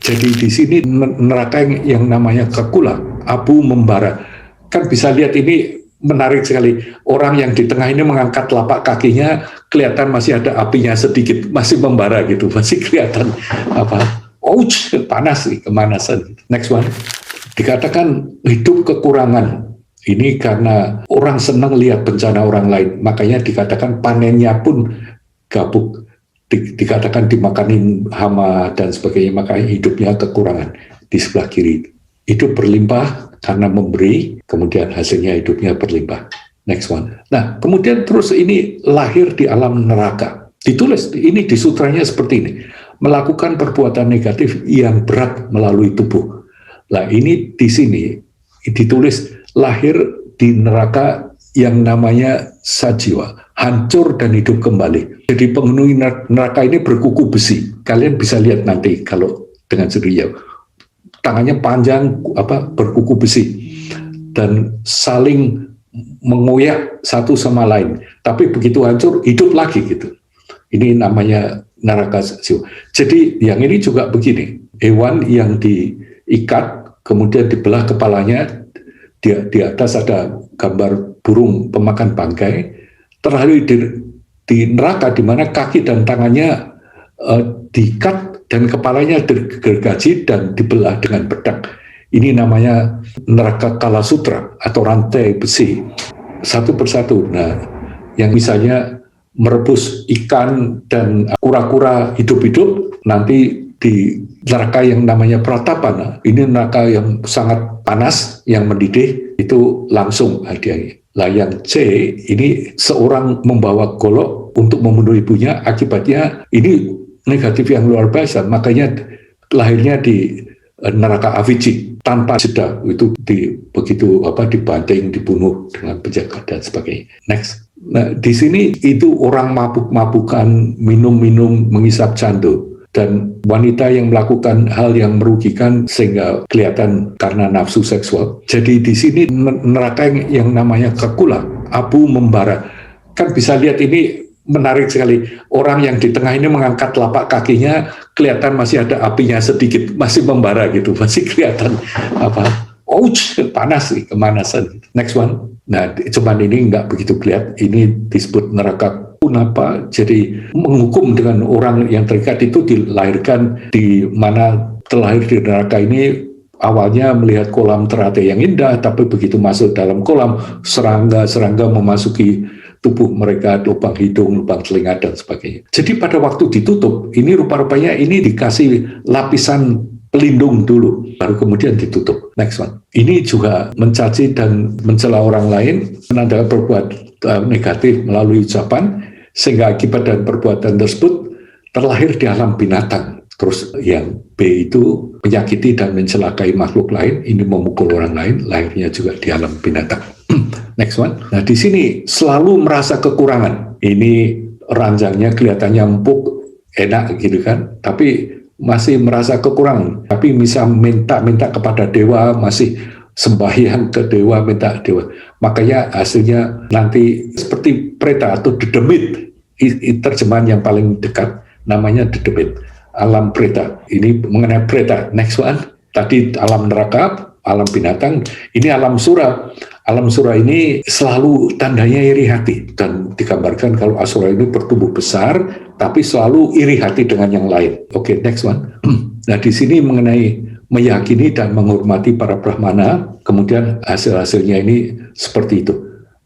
Jadi di sini neraka yang namanya Kakula, abu membara. Kan bisa lihat ini menarik sekali. Orang yang di tengah ini mengangkat telapak kakinya, kelihatan masih ada apinya sedikit, masih membara gitu, masih kelihatan apa? Ouch, panas nih, kemanasan. Next one. Dikatakan hidup kekurangan. Ini karena orang senang lihat bencana orang lain, makanya dikatakan panennya pun gabuk. Dikatakan dimakanin hama dan sebagainya, makanya hidupnya kekurangan. Di sebelah kiri, hidup berlimpah karena memberi, kemudian hasilnya hidupnya berlimpah. Next one. Nah, kemudian terus ini lahir di alam neraka. Ditulis, ini di sutranya seperti ini. Melakukan perbuatan negatif yang berat melalui tubuh. Nah, ini di sini ditulis lahir di neraka yang namanya sajiwa, hancur dan hidup kembali. Jadi penghuni neraka ini berkuku besi. Kalian bisa lihat nanti kalau dengan sendirinya. Tangannya panjang, berkuku besi dan saling mengoyak satu sama lain. Tapi begitu hancur, hidup lagi gitu. Ini namanya neraka sajiwa. Jadi yang ini juga begini. Hewan yang diikat, kemudian dibelah kepalanya, di atas ada gambar burung pemakan bangkai, terlalu di neraka di mana kaki dan tangannya diikat dan kepalanya digergaji dan dibelah dengan pedang. Ini namanya neraka Kalasutra atau rantai besi, satu persatu. Nah, yang misalnya merebus ikan dan kura-kura hidup-hidup, nanti di neraka yang namanya Pratapana, ini neraka yang sangat panas, yang mendidih, itu langsung hadiahnya. Lah yang C, ini seorang membawa golok untuk membunuh ibunya, akibatnya ini negatif yang luar biasa, makanya lahirnya di neraka Avicii, tanpa jeda, itu begitu dibanting, dibunuh dengan penjaga dan sebagainya. Next. Nah, di sini itu orang mabuk-mabukan, minum-minum, mengisap candu. Dan wanita yang melakukan hal yang merugikan sehingga kelihatan karena nafsu seksual. Jadi di sini neraka yang namanya Kakula, abu membara. Kan bisa lihat ini menarik sekali. Orang yang di tengah ini mengangkat telapak kakinya, kelihatan masih ada apinya sedikit, masih membara gitu, masih kelihatan ouch, panas nih, kemanasan. Next one. Nah, cuman ini nggak begitu kelihatan. Ini disebut neraka Kunapa, jadi menghukum dengan orang yang terikat itu dilahirkan di mana terlahir di neraka ini. Awalnya melihat kolam teratai yang indah, tapi begitu masuk dalam kolam, serangga-serangga memasuki tubuh mereka, lubang hidung, lubang telinga, dan sebagainya. Jadi pada waktu ditutup, ini rupa-rupanya ini dikasih lapisan pelindung dulu, baru kemudian ditutup. Next one. Ini juga mencaci dan mencela orang lain, menandakan berbuat negatif melalui ucapan, sehingga akibat dan perbuatan tersebut terlahir di alam binatang. Terus yang B itu menyakiti dan mencelakai makhluk lain, ini memukul orang lain, lahirnya juga di alam binatang. Next one. Nah, di sini selalu merasa kekurangan. Ini ranjangnya kelihatannya empuk, enak gitu kan, tapi masih merasa kekurangan. Tapi bisa minta kepada dewa, masih sembahyang ke dewa, minta dewa. Makanya hasilnya nanti seperti preta atau dedemit. Terjemahan yang paling dekat namanya dedemit. Alam preta. Ini mengenai preta. Next one. Tadi alam neraka, alam binatang. Ini alam sura. Alam sura ini selalu tandanya iri hati. Dan digambarkan kalau asura ini bertumbuh besar, tapi selalu iri hati dengan yang lain. Oke, next one. Nah, di sini mengenai meyakini dan menghormati para brahmana, kemudian hasil-hasilnya ini seperti itu.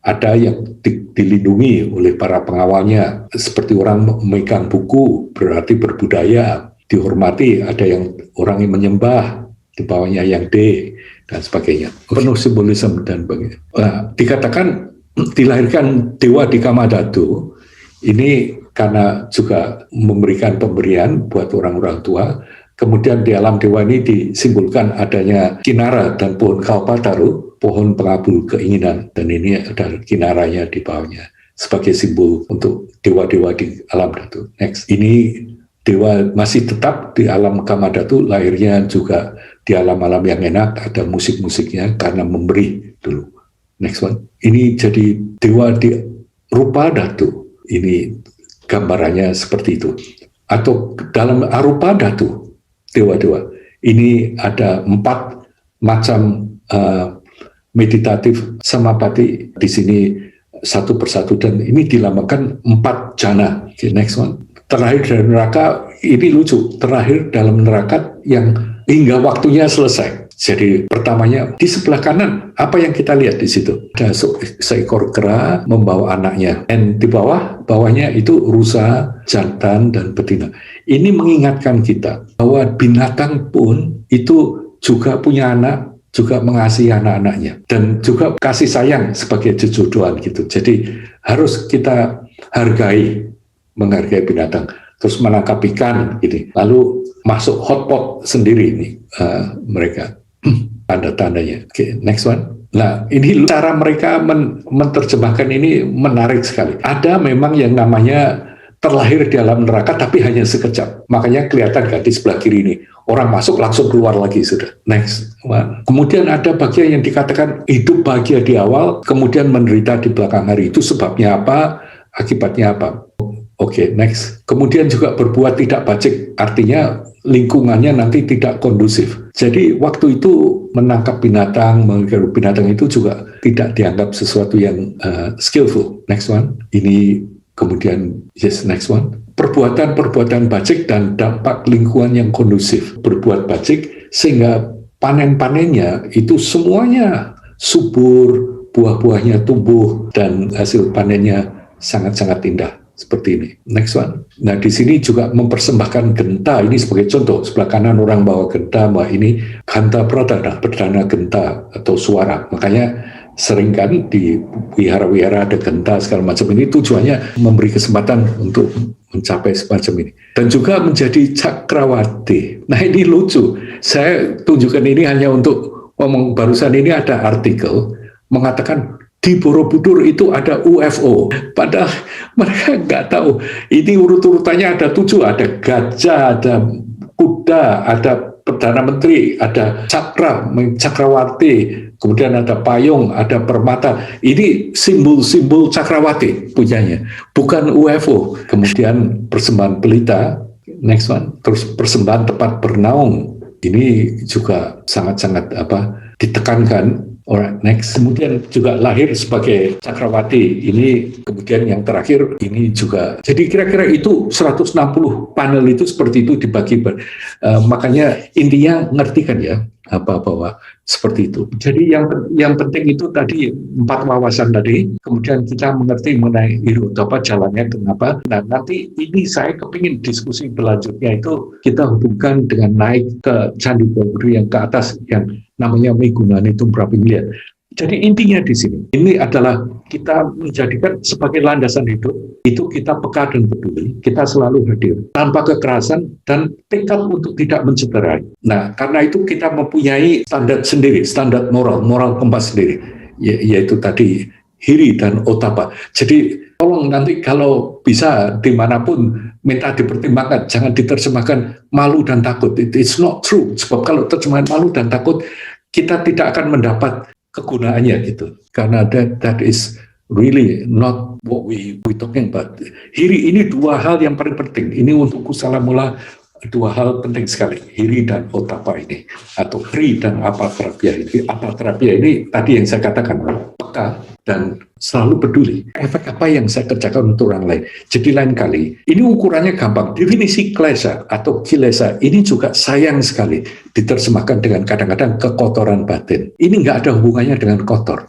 Ada yang dilindungi oleh para pengawalnya, seperti orang memegang buku, berarti berbudaya, dihormati. Ada yang orang yang menyembah, di bawahnya yang D, dan sebagainya. Penuh simbolisme dan sebagainya. Nah, dikatakan dilahirkan dewa di Kamadhatu, ini karena juga memberikan pemberian buat orang-orang tua. Kemudian di alam dewa ini disimbolkan adanya kinara dan pohon kalpataru, pohon pengabul keinginan, dan ini ada kinaranya di bawahnya sebagai simbol untuk dewa-dewa di alam datu. Next, ini dewa masih tetap di alam Kamadhatu, lahirnya juga di alam-alam yang enak, ada musik-musiknya karena memberi dulu. Next one, ini jadi dewa di rupa datu, ini gambarannya seperti itu. Atau dalam arupa datu, dewa-dewa. Ini ada 4 macam meditatif samapati di sini satu persatu, dan ini dilambangkan 4 jana. Okay, next one. Terakhir dari neraka, ini lucu. Terakhir dalam neraka yang hingga waktunya selesai. Jadi pertamanya di sebelah kanan, apa yang kita lihat di situ? Ada seekor kera membawa anaknya, dan di bawahnya itu rusa, jantan, dan betina. Ini mengingatkan kita bahwa binatang pun itu juga punya anak, juga mengasihi anak-anaknya, dan juga kasih sayang sebagai jodohan gitu. Jadi harus kita menghargai binatang. Terus menangkap ikan, gitu. Lalu masuk hotpot sendiri ini mereka tanda-tandanya. Oke, next one. Nah, ini cara mereka menerjemahkan ini menarik sekali. Ada memang yang namanya terlahir di dalam neraka, tapi hanya sekejap. Makanya kelihatan kan di sebelah kiri ini. Orang masuk langsung keluar lagi sudah. Next one. Kemudian ada bagian yang dikatakan hidup bahagia di awal, kemudian menderita di belakang hari. Itu sebabnya apa? Akibatnya apa? Oke, next. Kemudian juga berbuat tidak bajik, artinya lingkungannya nanti tidak kondusif. Jadi waktu itu menangkap binatang, menggaruk binatang itu juga tidak dianggap sesuatu yang skillful. Next one. Ini kemudian, yes, next one. Perbuatan-perbuatan bajik dan dampak lingkungan yang kondusif. Berbuat bajik sehingga panen-panennya itu semuanya subur, buah-buahnya tumbuh, dan hasil panennya sangat-sangat indah. Seperti ini. Next one. Nah, di sini juga mempersembahkan genta. Ini sebagai contoh. Sebelah kanan orang bawa genta, bahwa ini ganta pradana, perdana genta atau suara. Makanya sering kan di wihara-wihara ada genta segala macam. Ini tujuannya memberi kesempatan untuk mencapai semacam ini. Dan juga menjadi cakrawati. Nah, ini lucu. Saya tunjukkan ini hanya untuk ngomong. Barusan ini ada artikel mengatakan di Borobudur itu ada UFO, padahal mereka nggak tahu. Ini urut-urutannya ada 7, ada gajah, ada kuda, ada Perdana Menteri, ada cakrawati, kemudian ada payung, ada permata. Ini simbol-simbol cakrawati punyanya, bukan UFO. Kemudian persembahan pelita, next one, terus persembahan tempat bernaung. Ini juga sangat-sangat ditekankan. Alright, next. Kemudian juga lahir sebagai cakrawati. Ini kemudian yang terakhir ini juga. Jadi kira-kira itu 160 panel itu seperti itu dibagi. Makanya intinya ngerti kan ya bahwa seperti itu. Jadi yang penting itu tadi 4 wawasan tadi. Kemudian kita mengerti mengenai Hirotapa, jalannya kenapa. Nah, nanti ini saya kepingin diskusi berlanjutnya itu kita hubungkan dengan naik ke Candi Borobudur yang ke atas yang namanya Megunani Tumprapinglia. Jadi intinya di sini, ini adalah kita menjadikan sebagai landasan hidup, itu kita peka dan peduli, kita selalu hadir, tanpa kekerasan dan tekad untuk tidak mencederai. Nah, karena itu kita mempunyai standar sendiri, standar moral kompas sendiri, yaitu tadi hiri dan otapa. Jadi tolong nanti kalau bisa dimanapun minta dipertimbangkan, jangan diterjemahkan malu dan takut. It's not true. Sebab kalau terjemahan malu dan takut, kita tidak akan mendapat kegunaannya gitu. Karena that is really not what we talking about. Hiri ini 2 hal yang paling penting. Ini untuk kusala mula 2 hal penting sekali. Hiri dan otapa ini. Atau hri dan apatrapya ini. Apatrapya ini tadi yang saya katakan, peka dan selalu peduli. Efek apa yang saya kerjakan untuk orang lain. Jadi lain kali, ini ukurannya gampang. Definisi klesa atau kilesa ini juga sayang sekali diterjemahkan dengan kadang-kadang kekotoran batin. Ini nggak ada hubungannya dengan kotor.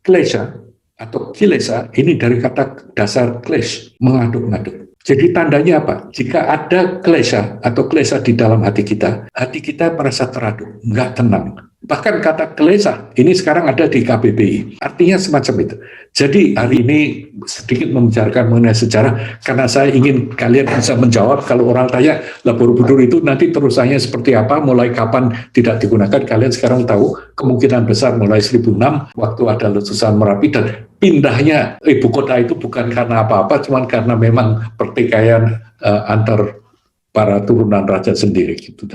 Klesa atau kilesa ini dari kata dasar klesh, mengaduk-ngaduk. Jadi tandanya apa? Jika ada klesa atau klesa di dalam hati kita merasa teraduk, nggak tenang. Bahkan kata klesa ini sekarang ada di KBBI, artinya semacam itu. Jadi hari ini sedikit membicarakan mengenai sejarah, karena saya ingin kalian bisa menjawab kalau orang tanya, lah Borobudur itu nanti terusannya seperti apa, mulai kapan tidak digunakan, kalian sekarang tahu, kemungkinan besar mulai 1006, waktu ada letusan Merapi, dan pindahnya ibu kota itu bukan karena apa-apa, cuma karena memang pertikaian antar para turunan raja sendiri gitu.